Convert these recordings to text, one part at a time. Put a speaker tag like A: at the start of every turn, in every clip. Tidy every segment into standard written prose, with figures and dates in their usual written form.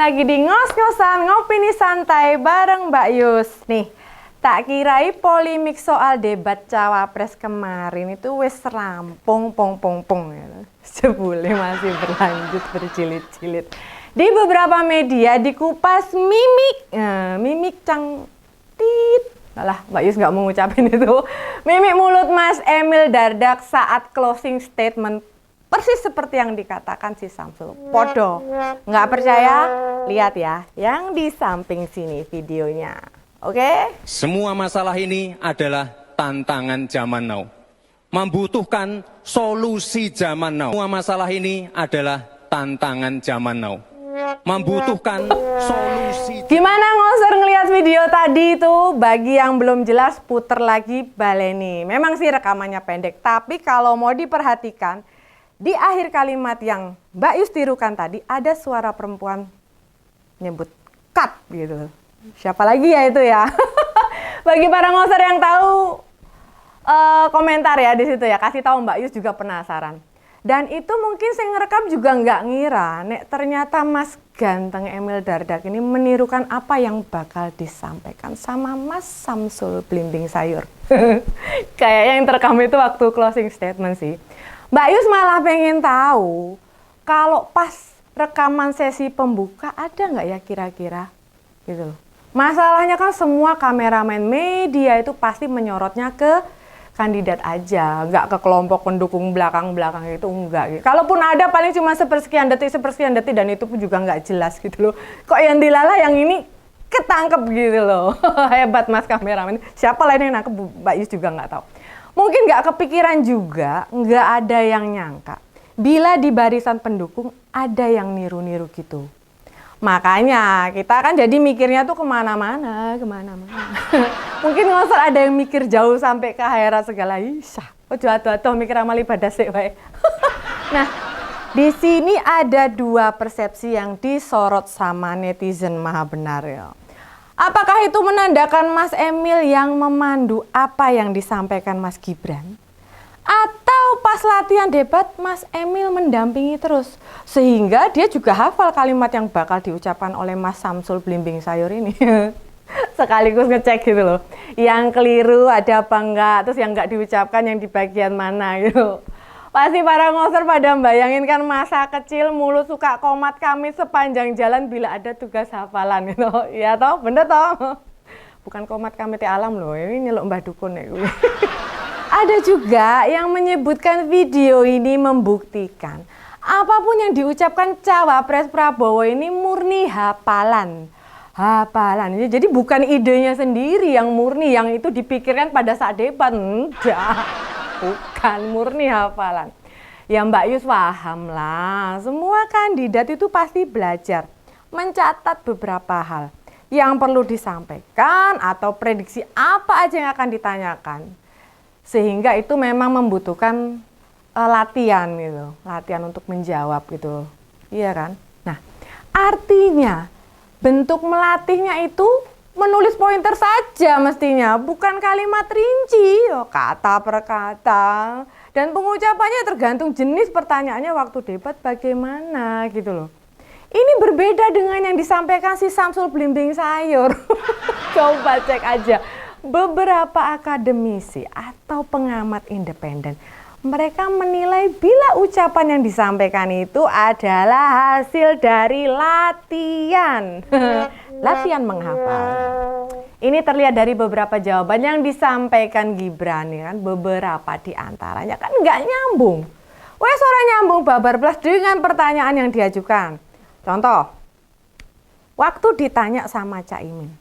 A: lagi di ngos-ngosan ngopi nih santai bareng Mbak Yus. Nih, tak kirai polemik soal debat cawapres kemarin itu wes rampung pong ya. Sebule masih berlanjut berjilid-jilid. Di beberapa media dikupas mimik cangtit. Alah, Mbak Yus nggak mau ngucapin itu. Mimik mulut Mas Emil Dardak saat closing statement persis seperti yang dikatakan si Samsul. Podo. Nggak percaya? Lihat ya, yang di samping sini videonya. Oke?
B: Semua masalah ini adalah tantangan zaman now. Membutuhkan solusi zaman now. Semua masalah ini adalah tantangan zaman now. Membutuhkan solusi.
A: Gimana ngoser ngelihat video tadi itu? Bagi yang belum jelas, puter lagi baleni. Memang sih rekamannya pendek, tapi kalau mau diperhatikan, di akhir kalimat yang Mbak Yus tirukan tadi, ada suara perempuan nyebut cut gitu. Siapa lagi ya itu ya? Bagi para ngoser yang tahu, komentar ya di situ ya. Kasih tahu Mbak Yus juga penasaran. Dan itu mungkin saya ngerekam juga nggak ngira, nek ternyata Mas ganteng Emil Dardak ini menirukan apa yang bakal disampaikan sama Mas Samsul Blimbing Sayur. Kayaknya yang terekam itu waktu closing statement sih. Mbak Yus malah pengen tahu kalau pas rekaman sesi pembuka ada nggak ya kira-kira gitu loh. Masalahnya kan semua kameramen media itu pasti menyorotnya ke kandidat aja, nggak ke kelompok pendukung belakang-belakang itu enggak gitu. Kalaupun ada paling cuma sepersekian detik dan itu pun juga nggak jelas gitu loh. Kok yang dilala yang ini ketangkep gitu loh. Hebat Mas kameramen. Siapa lain yang nangkep Mbak Yus juga nggak tahu. Mungkin nggak kepikiran juga, nggak ada yang nyangka. Bila di barisan pendukung ada yang niru-niru gitu. Makanya kita kan jadi mikirnya tuh kemana-mana. Mungkin ngoser ada yang mikir jauh sampai ke akhirat segala. Isah, ojo mikir amal ibadah sih wae. Nah, di sini ada dua persepsi yang disorot sama netizen maha benar ya. Apakah itu menandakan Mas Emil yang memandu apa yang disampaikan Mas Gibran? Atau pas latihan debat Mas Emil mendampingi terus? Sehingga dia juga hafal kalimat yang bakal diucapkan oleh Mas Samsul Blimbing Sayur ini. Sekaligus ngecek gitu loh. Yang keliru ada apa enggak, terus yang enggak diucapkan yang di bagian mana gitu. Pasti para ngoser pada bayangin kan masa kecil mulut suka komat kami sepanjang jalan bila ada tugas hafalan gitu. Ya toh, bener toh? Bukan komat kami ti alam loh, ini nyeluk Mbah Dukun ya. Ada juga yang menyebutkan video ini membuktikan apapun yang diucapkan cawapres Prabowo ini murni hafalan. Jadi bukan idenya sendiri yang murni, yang itu dipikirkan pada saat debat. Enggak. Bukan murni hafalan. Ya Mbak Yus paham lah, semua kandidat itu pasti belajar mencatat beberapa hal yang perlu disampaikan atau prediksi apa aja yang akan ditanyakan. Sehingga itu memang membutuhkan latihan gitu, latihan untuk menjawab gitu. Iya kan? Nah, artinya bentuk melatihnya itu menulis pointer saja mestinya, bukan kalimat rinci, kata per kata. Dan pengucapannya tergantung jenis pertanyaannya waktu debat bagaimana gitu loh. Ini berbeda dengan yang disampaikan si Samsul Blimbing Sayur. Coba cek aja. Beberapa akademisi atau pengamat independen, mereka menilai bila ucapan yang disampaikan itu adalah hasil dari latihan. Latihan menghafal. Ini terlihat dari beberapa jawaban yang disampaikan Gibran ya kan, beberapa di antaranya kan nggak nyambung. Wes ora nyambung babar belas dengan pertanyaan yang diajukan. Contoh, waktu ditanya sama Caimin,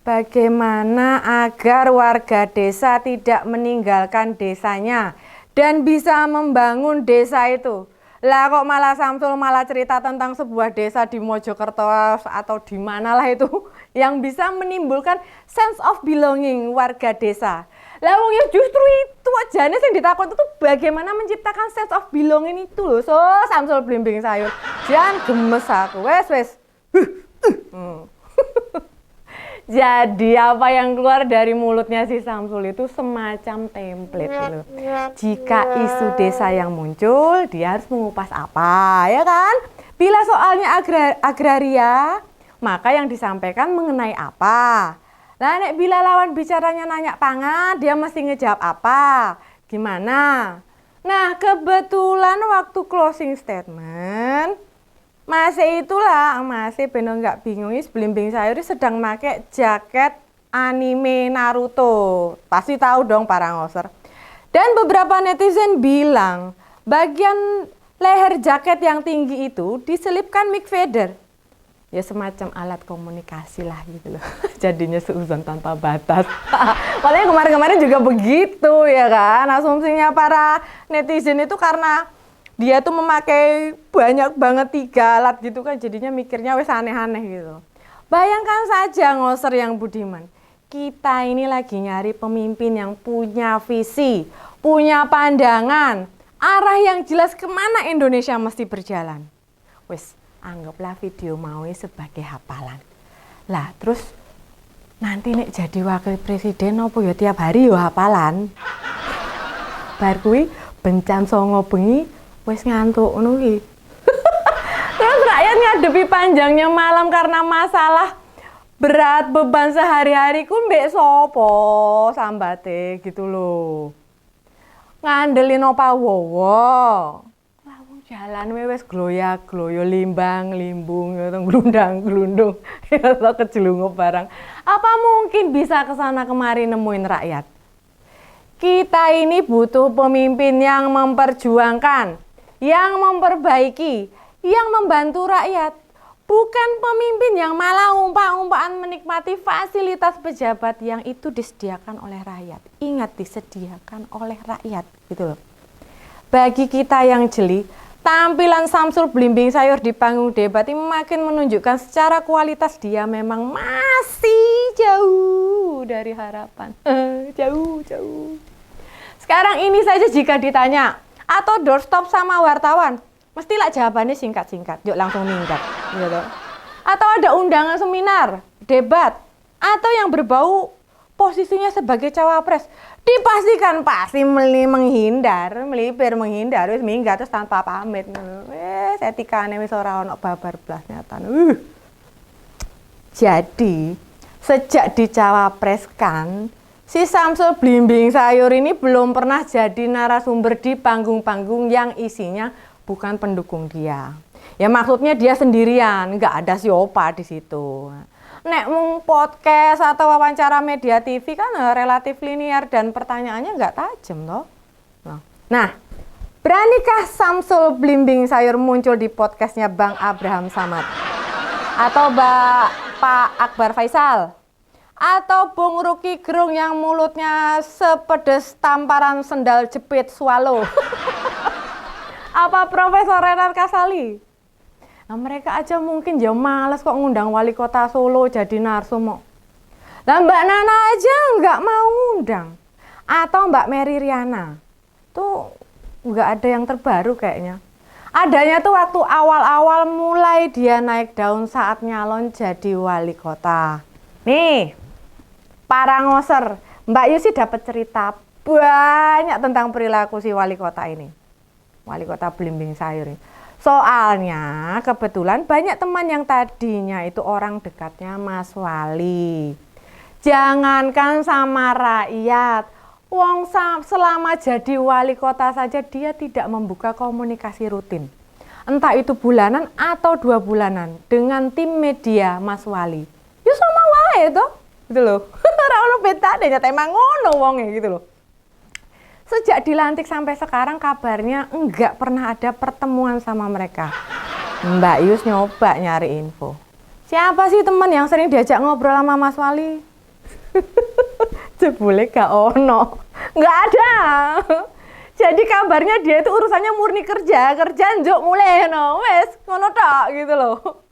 A: bagaimana agar warga desa tidak meninggalkan desanya dan bisa membangun desa itu? Lah kok malah Samsul malah cerita tentang sebuah desa di Mojokerto atau di manalah itu yang bisa menimbulkan sense of belonging warga desa. Lah wong ya justru itu aja nih yang ditakut itu bagaimana menciptakan sense of belonging itu loh. So Samsul Blimbing Sayur, jangan gemes aku. Wes. Jadi apa yang keluar dari mulutnya si Samsul itu semacam template gitu. Jika isu desa yang muncul, dia harus mengupas apa, ya kan? Bila soalnya agraria, maka yang disampaikan mengenai apa? Nah, nek bila lawan bicaranya nanya pangan, dia mesti ngejawab apa? Gimana? Nah, kebetulan waktu closing statement, masih itulah, masih bener nggak bingung, Blimbing Sayuri sedang pakai jaket anime Naruto. Pasti tahu dong para ngoser. Dan beberapa netizen bilang, bagian leher jaket yang tinggi itu diselipkan mic feeder. Ya semacam alat komunikasi lah gitu loh. Jadinya seuzon tanpa batas. Paling kemarin-kemarin juga begitu ya kan. Asumsinya para netizen itu karena dia tuh memakai banyak banget 3 alat gitu kan. Jadinya mikirnya wes aneh-aneh gitu. Bayangkan saja ngoser yang budiman. Kita ini lagi nyari pemimpin yang punya visi, punya pandangan, arah yang jelas kemana Indonesia mesti berjalan. Wes, anggaplah video mau sebagai hafalan. Lah, terus nanti nek jadi wakil presiden apa ya tiap hari yo hafalan. Bar kuwi bencan songo bengi wis ngantuk ngono ki. Terus rakyat ngadepi panjangnya malam karena masalah berat beban sehari-hari ku mbek sopo sambate gitu loh. Ngandelin apa wowo. Jalan wes gloya-gloyo limbang, limbung, glundang-glundung, atau kejelungup barang. Apa mungkin bisa kesana kemari nemuin rakyat? Kita ini butuh pemimpin yang memperjuangkan, yang memperbaiki, yang membantu rakyat. Bukan pemimpin yang malah umpak-umpakan menikmati fasilitas pejabat yang itu disediakan oleh rakyat. Ingat, disediakan oleh rakyat, gitu loh. Bagi kita yang jeli, tampilan Samsul Blimbing Sayur di panggung debat ini makin menunjukkan secara kualitas dia memang masih jauh dari harapan. Jauh. Sekarang ini saja jika ditanya atau doorstop sama wartawan, mestilah jawabannya singkat-singkat, yuk langsung minggat. Gitu. Atau ada undangan seminar, debat, atau yang berbau posisinya sebagai cawapres, dipastikan pasti melipir menghindar, wis minggat terus tanpa pamit. Wes etikane wis ora ono babar blas nyatan. Jadi, sejak dicawapreskan, si Samsul Blimbing Sayur ini belum pernah jadi narasumber di panggung-panggung yang isinya bukan pendukung dia. Ya maksudnya dia sendirian, nggak ada siapa di situ. Nek mung podcast atau wawancara media TV kan relatif linear dan pertanyaannya nggak tajam loh. Nah, beranikah Samsul Blimbing Sayur muncul di podcastnya Bang Abraham Samad? Atau Pak Akbar Faisal? Atau Bung Ruki Gerung yang mulutnya sepedes tamparan sendal jepit swallow? Apa Profesor Renat Kasali? Nah, mereka aja mungkin ya males kok ngundang wali kota Solo jadi narsum. Lah Mbak Nana aja nggak mau ngundang. Atau Mbak Mary Riana. Tuh nggak ada yang terbaru kayaknya. Adanya tuh waktu awal-awal mulai dia naik daun saat nyalon jadi wali kota. Nih, para ngoser, Mbak Yusi dapat cerita banyak tentang perilaku si wali kota ini. Wali kota Blimbing Sayur ini. Soalnya kebetulan banyak teman yang tadinya itu orang dekatnya Mas Wali. Jangankan sama rakyat, wong selama jadi wali kota saja dia tidak membuka komunikasi rutin. Entah itu bulanan atau 2 bulanan dengan tim media Mas Wali. Ya sama wae toh, gitu loh. Ora ono betane nyata emang ngono wonge gitu loh. Sejak dilantik sampai sekarang kabarnya enggak pernah ada pertemuan sama mereka. Mbak Yus nyoba nyari info. Siapa sih teman yang sering diajak ngobrol sama Mas Wali? Jebule gak ono. Enggak ada. Jadi kabarnya dia itu urusannya murni kerja njuk mulai no. Wes ngono tok gitu loh.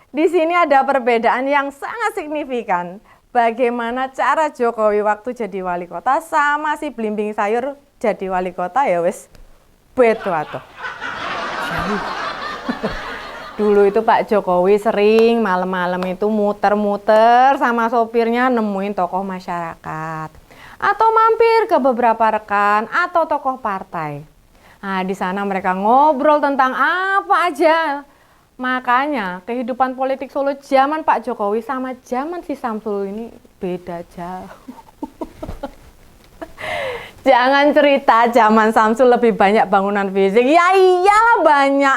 A: Di sini ada perbedaan yang sangat signifikan. Bagaimana cara Jokowi waktu jadi wali kota sama si Blimbing Sayur jadi wali kota ya wes beda tuh. Dulu itu Pak Jokowi sering malam-malam itu muter-muter sama sopirnya nemuin tokoh masyarakat atau mampir ke beberapa rekan atau tokoh partai. Nah, di sana mereka ngobrol tentang apa aja. Makanya kehidupan politik Solo zaman Pak Jokowi sama zaman si Samsul ini beda jauh. Jangan cerita zaman Samsul lebih banyak bangunan fisik. Ya iyalah banyak.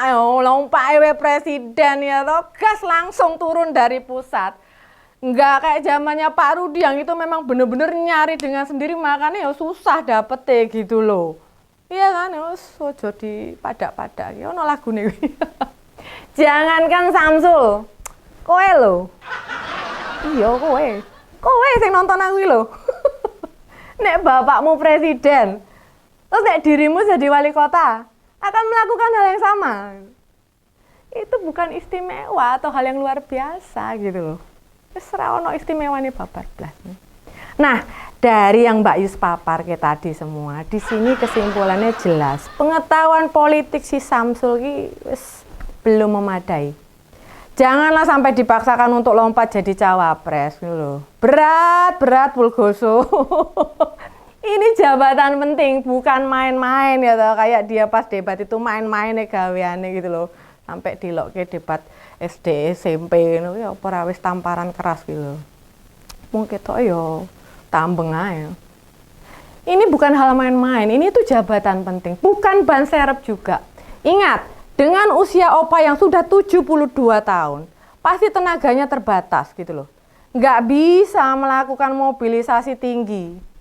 A: Pak EW presiden ya toh, gas langsung turun dari pusat. Enggak kayak zamannya Pak Rudi yang itu memang bener-bener nyari dengan sendiri, makanya ya susah dapet gitu loh. Iya kan, ya ojo di padak-padak. Ya ono lagune. Jangankan Samsul, kowe lho. Iya kowe. Kowe sing nonton aku lho. Nek bapakmu presiden, terus nek dirimu jadi wali kota, akan melakukan hal yang sama. Itu bukan istimewa atau hal yang luar biasa gitu loh. Wis ora ono istimewane babar blas. Nah, dari yang Mbak Yus papar ke tadi semua, di sini kesimpulannya jelas. Pengetahuan politik si Samsul ki wis belum memadai. Janganlah sampai dipaksakan untuk lompat jadi cawapres gitu loh. Berat Pulgoso. Ini jabatan penting, bukan main-main ya toh. Kayak dia pas debat itu main-main gaweane gitu loh. Sampai dilokke debat SD, SMP ngono ya ora wis tamparan keras gitu loh. Mung ketok ya tambeng ae. Ini bukan hal main-main, ini tuh jabatan penting, bukan ban serep juga. Ingat, dengan usia Opa yang sudah 72 tahun, pasti tenaganya terbatas gitu loh. Nggak bisa melakukan mobilisasi tinggi.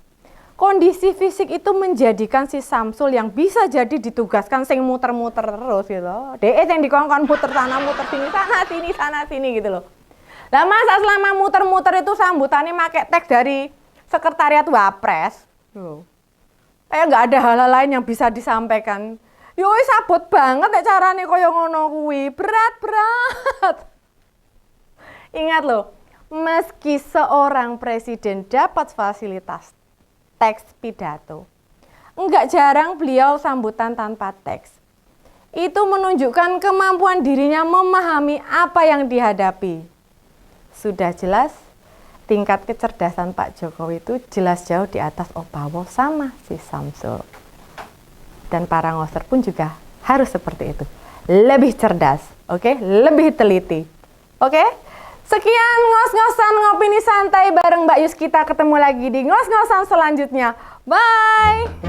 A: Kondisi fisik itu menjadikan si Samsul yang bisa jadi ditugaskan sing muter-muter terus gitu loh. DE yang dikongkon muter sana, muter sini, sana sini gitu loh. Lah masa selama muter-muter itu sambutannya pakai teks dari sekretariat Wapres. Kayak nggak ada hal lain yang bisa disampaikan. Yo wis abot banget nek carane kaya ngono kuwi. Berat. Ingat loh, meski seorang presiden dapat fasilitas teks pidato, enggak jarang beliau sambutan tanpa teks. Itu menunjukkan kemampuan dirinya memahami apa yang dihadapi. Sudah jelas, tingkat kecerdasan Pak Jokowi itu jelas jauh di atas Opawo sama si Samsul. Dan para ngoser pun juga harus seperti itu. Lebih cerdas, oke? Lebih teliti, oke? Sekian ngos-ngosan ngopini santai bareng Mbak Yus. Kita ketemu lagi di ngos-ngosan selanjutnya. Bye!